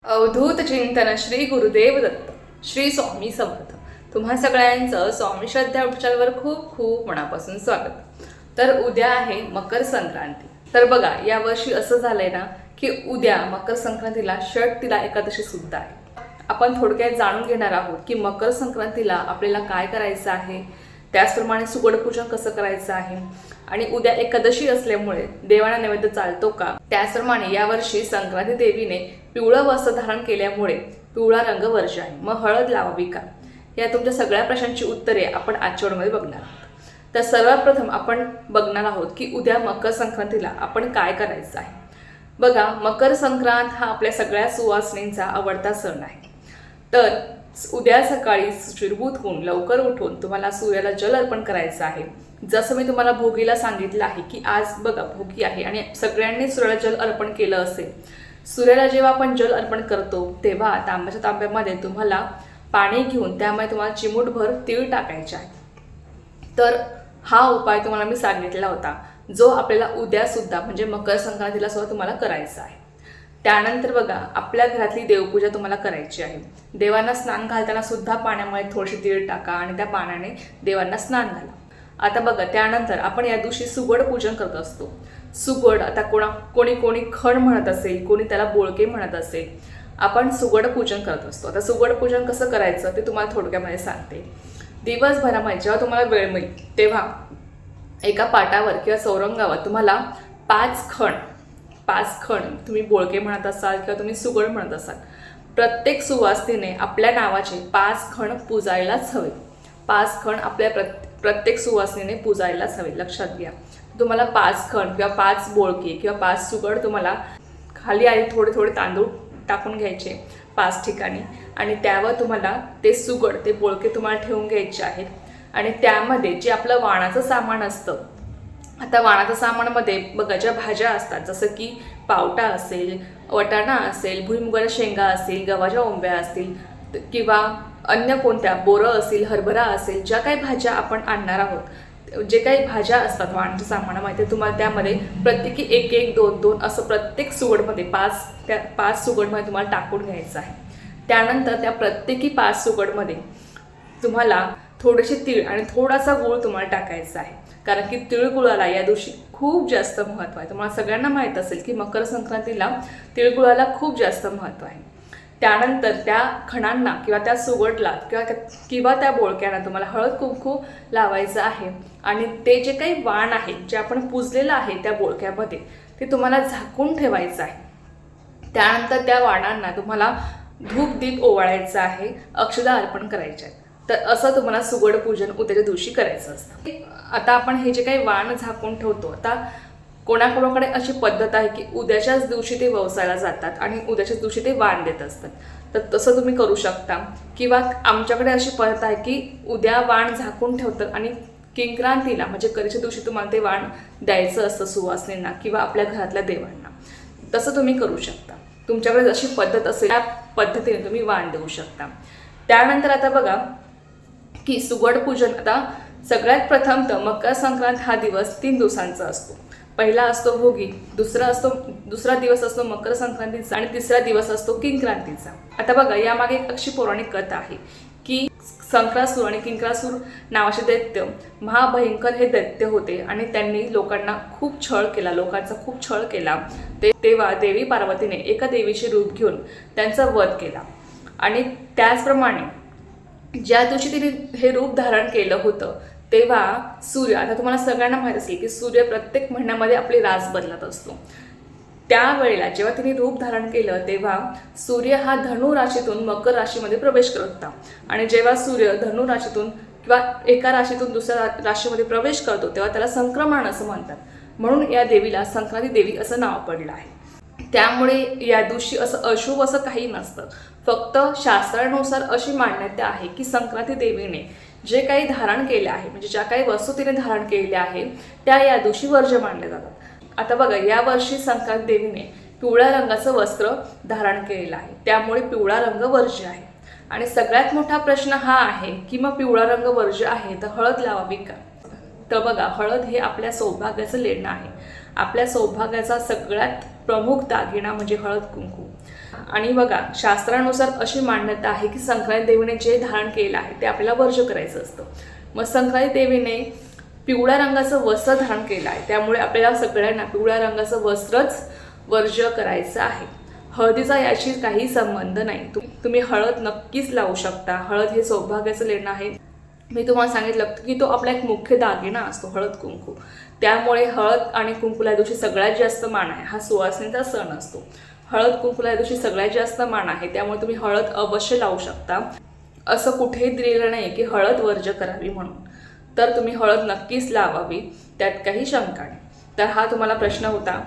अवधूत चिंतन श्री गुरुदेव दत्त श्री स्वामी समर्थ. तुम्हा सगळ्यांचं स्वामी श्रद्धा उपचारावर खूप खूप मनापासून स्वागत. तर उद्या आहे मकर संक्रांती. तर बघा, यावर्षी असं झालंय ना की उद्या मकर संक्रांतीला षटतिला एकादशी सुद्धा आहे. आपण थोडक्यात जाणून घेणार आहोत की मकर संक्रांतीला आपल्याला काय करायचं आहे, त्याचप्रमाणे सुगड पूजन कसं करायचं आहे, आणि उद्या एकादशी असल्यामुळे देवाला नैवेद्य चालतो का. त्याचप्रमाणे यावर्षी संक्रांती देवीने पिवळं वस्त्र धारण केल्यामुळे पिवळा रंग वर्ज्य आहे, मग हळद लावावी का, या तुमच्या सगळ्या प्रश्नांची उत्तरे आपण आजच्या व्हिडिओमध्ये बघणार आहोत. तर सर्वात प्रथम आपण बघणार आहोत की उद्या मकर संक्रांतीला आपण काय करायचं आहे. बघा, मकर संक्रांत हा आपल्या सगळ्या सुवासिनींचा आवडता सण आहे. तर उद्या सकाळी शुचिर्भूत होऊन लवकर उठून तुम्हाला सूर्याला जल अर्पण करायचं आहे. जसं मी तुम्हाला भोगीला सांगितलं आहे की आज बघा भोगी आहे आणि सगळ्यांनी सूर्याला जल अर्पण केलं असेल. सूर्याला जेव्हा आपण जल अर्पण करतो तेव्हा तांब्याच्या तांब्यामध्ये तुम्हाला पाणी घेऊन त्यामध्ये तुम्हाला चिमूटभर तीळ टाकायचे आहे. तर हा उपाय तुम्हाला मी सांगितला होता, जो आपल्याला उद्या सुद्धा म्हणजे मकर संक्रांतीला सुद्धा तुम्हाला करायचा आहे. त्यानंतर बघा, आपल्या घरातली देवपूजा तुम्हाला करायची आहे. देवांना स्नान घालताना सुद्धा पाण्यामध्ये थोडीशी तीळ टाका आणि त्या पाण्याने देवांना स्नान घाला. आता बघा, त्यानंतर आपण या दिवशी सुगड पूजन करत असतो. सुगड आता कोणी खण म्हणत असेल, कोणी त्याला बोळके म्हणत असेल. आपण सुगड पूजन करत असतो. आता सुगड पूजन कसं करायचं ते तुम्हाला थोडक्यामध्ये सांगते. दिवसभरामध्ये जेव्हा तुम्हाला वेळ मिळेल तेव्हा एका पाटावर किंवा चौरंगावर तुम्हाला पाच खण तुम्ही बोळके म्हणत असाल किंवा तुम्ही सुगड म्हणत असाल, प्रत्येक सुवासिनीने आपल्या नावाचे 5 खण पूजायलाच हवे. 5 खण आपल्या प्रत्येक सुवासिनीने पूजायलाच हवे. लक्षात घ्या, तुम्हाला 5 खण किंवा 5 बोळके किंवा 5 सुगड तुम्हाला खाली आधी थोडे तांदूळ टाकून घ्यायचे 5 ठिकाणी, आणि त्यावर तुम्हाला ते सुगड ते बोळके तुम्हाला ठेवून घ्यायचे आहेत. आणि त्यामध्ये जे आपलं वाणाचं सामान असतं, आता वाणाच्या सामानामध्ये बघा ज्या भाज्या असतात, जसं की पावटा असेल, वटाणा असेल, भुईमुगाच्या शेंगा असेल, गव्हाच्या ओंब्या असतील किंवा अन्य कोणत्या बोरं असेल, हरभरा असेल, ज्या काही भाज्या आपण आणणार आहोत, जे काही भाज्या असतात वाणाच्या सामानामध्ये, तुम्हाला त्यामध्ये प्रत्येकी 1-1, 2-2 असं प्रत्येक सुगडमध्ये 5 सुगडमध्ये तुम्हाला टाकून घ्यायचं आहे. त्यानंतर त्या प्रत्येकी 5 सुगडमध्ये तुम्हाला थोडेसे तीळ आणि थोडासा गूळ तुम्हाला टाकायचा आहे. कारण की तिळगुळाला या दिवशी खूप जास्त महत्त्व आहे. तुम्हाला सगळ्यांना माहीत असेल की मकर संक्रांतीला तिळगुळाला खूप जास्त महत्त्व आहे. त्यानंतर त्या खणांना किंवा त्या सुगडला किंवा त्या बोळक्यांना तुम्हाला हळद कुंकू लावायचं आहे. आणि ते जे काही वाण आहे जे आपण पुजलेलं आहे त्या बोळक्यामध्ये, ते तुम्हाला झाकून ठेवायचं आहे. त्यानंतर त्या वाणांना तुम्हाला धूप दीप ओवाळायचं आहे, अक्षदा अर्पण करायचे आहेत. तर असं तुम्हाला सुगड पूजन उद्याच्या दिवशी करायचं असतं. आता आपण हे जे काही वाण झाकून ठेवतो, आता कोणाकोणाकडे अशी पद्धत आहे की उद्याच्याच दिवशी ते व्यवसायाला जातात आणि उद्याच्याच दिवशी ते वाण देत असतात. तर तसं तुम्ही करू शकता. किंवा आमच्याकडे अशी पद्धत आहे की उद्या वाण झाकून ठेवतात आणि किंक्रांतीला म्हणजे करीच्या दिवशी तुम्हाला ते वाण द्यायचं असतं सुवासिनींना किंवा आपल्या घरातल्या देवांना. तसं तुम्ही करू शकता. तुमच्याकडे जशी पद्धत असेल त्या पद्धतीने तुम्ही वाण देऊ शकता. त्यानंतर आता बघा की सुगड पूजन, आता सगळ्यात प्रथम तर मकर संक्रांत हा दिवस 3 दिवसांचा असतो. पहिला असतो भोगी, दुसरा दिवस असतो मकर संक्रांतीचा आणि तिसरा दिवस असतो किंक्रांतीचा. आता बघा, यामागे एक अशी पौराणिक कथा आहे की संक्रासूर आणि किंक्रासूर नावाचे दैत्य, महाभयंकर हे दैत्य होते आणि त्यांनी लोकांचा खूप छळ केला. तेव्हा देवी पार्वतीने एका देवीचे रूप घेऊन त्यांचा वध केला. आणि त्याचप्रमाणे ज्या दिवशी तिने हे रूप धारण केलं होतं तेव्हा सूर्य, आता तुम्हाला सगळ्यांना माहीत असेल की सूर्य प्रत्येक महिन्यामध्ये आपली रास बदलत असतो. त्यावेळेला जेव्हा तिने रूप धारण केलं तेव्हा सूर्य हा धनु राशीतून मकर राशीमध्ये प्रवेश करत होता. आणि जेव्हा सूर्य धनु राशीतून किंवा एका राशीतून दुसऱ्या राशीमध्ये प्रवेश करतो तेव्हा त्याला संक्रमण असं म्हणतात. म्हणून या देवीला संक्रांती देवी असं नाव पडलं आहे. त्यामुळे या दिवशी असं अशुभ असं काही नसतं. फक्त शास्त्रानुसार अशी मान्यता आहे की संक्रांती देवीने जे काही धारण केले आहे, म्हणजे ज्या काही वस्तू तिने धारण केलेल्या आहे त्या या दिवशी वर्ज्य मानल्या जातात. आता बघा, यावर्षी संक्रांती देवीने पिवळ्या रंगाचं वस्त्र धारण केलेलं आहे, त्यामुळे पिवळा रंग वर्ज्य आहे. आणि सगळ्यात मोठा प्रश्न हा आहे की मग पिवळा रंग वर्ज्य आहे तर हळद लावावी का. तर बघा, हळद हे आपल्या सौभाग्याचं लेणं आहे. आपल्या सौभाग्याचा सगळ्यात प्रमुख दागिना म्हणजे हळद कुंकू. आणि बघा, शास्त्रानुसार अशी मान्यता आहे की संक्रांती देवीने जे धारण केलं आहे ते आपल्याला वर्ज्य करायचं असतं. मग संक्रांती देवीने पिवळ्या रंगाचं वस्त्र धारण केलं आहे, त्यामुळे आपल्याला सगळ्यांना पिवळ्या रंगाचं वस्त्रच वर्ज्य करायचं आहे. हळदीचा याशी काही संबंध नाही. तुम्ही हळद नक्कीच लावू शकता. हळद हे सौभाग्याचं लेणं आहे. मी तुम्हाला सांगितलं की तो आपला एक मुख्य दागिना असतो, हळद कुंकू. त्यामुळे हळद आणि कुंकूला या दिवशी सगळ्यात जास्त मान आहे. हा सुवासिनीचा सण असतो. हळद कुंकूला या दिवशी सगळ्यात जास्त मान आहे, त्यामुळे तुम्ही हळद अवश्य लावू शकता. असं कुठेही दिलेलं नाही की हळद वर्ज्य करावी म्हणून. तर तुम्ही हळद नक्कीच लावावी, त्यात काही शंका नाही. तर हा तुम्हाला प्रश्न होता,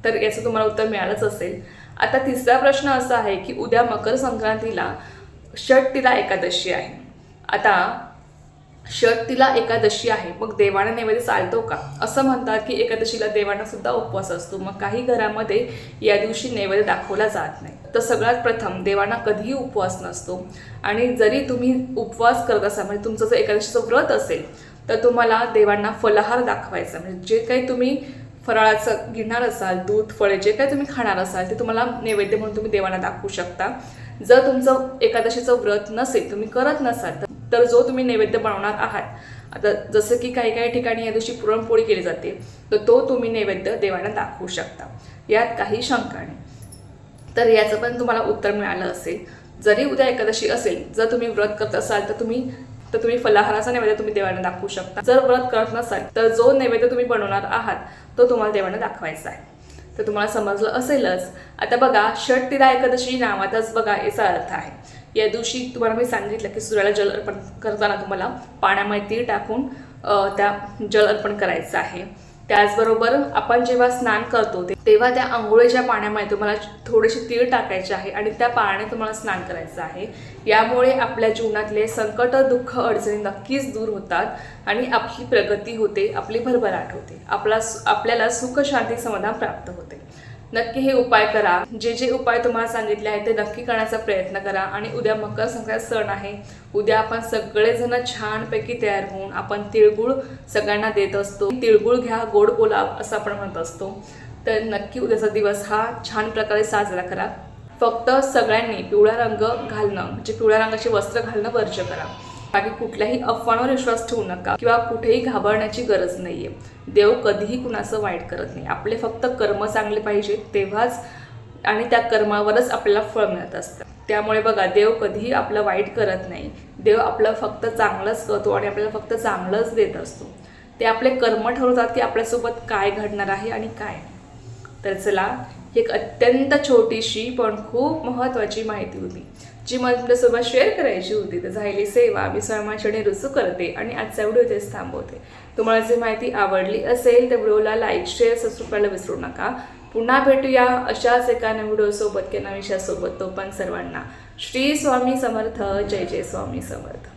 तर याचं तुम्हाला उत्तर मिळालंच असेल. आता तिसरा प्रश्न असा आहे की उद्या मकर संक्रांतीला षटतिला एकादशी आहे. आता षटतिला एकादशी आहे, मग देवाना नैवेद्य चालतो का? असं म्हणतात की एकादशीला देवांना सुद्धा उपवास असतो. मग काही घरामध्ये या दिवशी नैवेद्य दाखवला जात नाही. तर सगळ्यात प्रथम देवांना कधीही उपवास नसतो. आणि जरी तुम्ही उपवास करत असाल, म्हणजे तुमचं जर एकादशीचं व्रत असेल, तर तुम्हाला देवांना फलाहार दाखवायचा. म्हणजे जे काही तुम्ही फराळाचं घेणार असाल, दूध, फळे जे काही तुम्ही खाणार असाल ते तुम्हाला नैवेद्य म्हणून तुम्ही देवांना दाखवू शकता. जर तुमचं एकादशीचं व्रत नसेल, तुम्ही करत नसाल, तर जो तुम्ही नैवेद्य बनवणार आहात, आता जसं की काही काही ठिकाणी या दिवशी पुरणपोळी केली जाते, तर तो तुम्ही नैवेद्य देवांना दाखवू शकता. यात काही शंका नाही. तर याचं पण तुम्हाला उत्तर मिळालं असेल. जरी उद्या एकादशी असेल, जर तुम्ही व्रत करत असाल तर तुम्ही फलाहाराचा नैवेद्य तुम्ही देवांना दाखवू शकता. जर व्रत करत नसाल तर जो नैवेद्य तुम्ही बनवणार आहात तो तुम्हाला देवांना दाखवायचा आहे. तर तुम्हाला समजलं असेलच. आता बघा, षटतिला एकादशी नावातच बघा याचा अर्थ आहे. या दिवशी तुम्हाला मी सांगितलं की सूर्याला जल अर्पण करताना तुम्हाला पाण्यामध्ये तीळ टाकून त्या जल अर्पण करायचं आहे. त्याचबरोबर आपण जेव्हा स्नान करतो तेव्हा त्या आंघोळीच्या पाण्यामध्ये तुम्हाला थोडेसे तीळ टाकायचे आहे आणि त्या पाण्याने तुम्हाला स्नान करायचं आहे. यामुळे आपल्या जीवनातले संकट, दुःख, अडचणी नक्कीच दूर होतात आणि आपली प्रगती होते, आपली भरभराट होते, आपल्याला सुख, शांती, समाधान प्राप्त होते. नक्की हे उपाय करा. जे जे उपाय तुम्हाला सांगितले आहेत ते नक्की करण्याचा प्रयत्न करा. आणि उद्या मकर संक्रांत सण आहे. उद्या आपण सगळेजण छानपैकी तयार होऊन आपण तिळगुळ सगळ्यांना देत असतो. तिळगुळ घ्या, गोड बोला असं आपण म्हणत असतो. तर नक्की उद्याचा दिवस हा छान प्रकारे साजरा करा. फक्त सगळ्यांनी पिवळा रंग घालणं, म्हणजे पिवळ्या रंगाचे वस्त्र घालणं वर्ज्य करा. बाकी कुठल्याही अफवांवर विश्वास ठेवू नका किंवा कुठेही घाबरण्याची गरज नाहीये. देव कधीही कुणाचं वाईट करत नाही. आपले फक्त कर्म चांगले पाहिजे तेव्हाच, आणि त्या कर्मावरच आपल्याला फळ मिळत असतं. त्यामुळे बघा, देव कधीही आपलं वाईट करत नाही. देव आपलं फक्त चांगलंच करतो आणि आपल्याला फक्त चांगलंच देत असतो. ते आपले कर्म ठरवतात की आपल्यासोबत काय घडणार आहे आणि काय. तर चला, ही एक अत्यंत छोटीशी पण खूप महत्त्वाची माहिती होती जी मला तुमच्यासोबत शेअर करायची होती. तर झालेली सेवा मी स्वयंमाचरणी रुजू करते आणि आजचा व्हिडिओ इथेच थांबवते. तुम्हाला जर माहिती आवडली असेल तर व्हिडिओला लाईक, शेअर, सबस्क्राईब करायला विसरू नका. पुन्हा भेटूया अशाच एका नवीन व्हिडिओसोबत किंवा विषयासोबत. तो पण सर्वांना श्री स्वामी समर्थ. जय जय स्वामी समर्थ.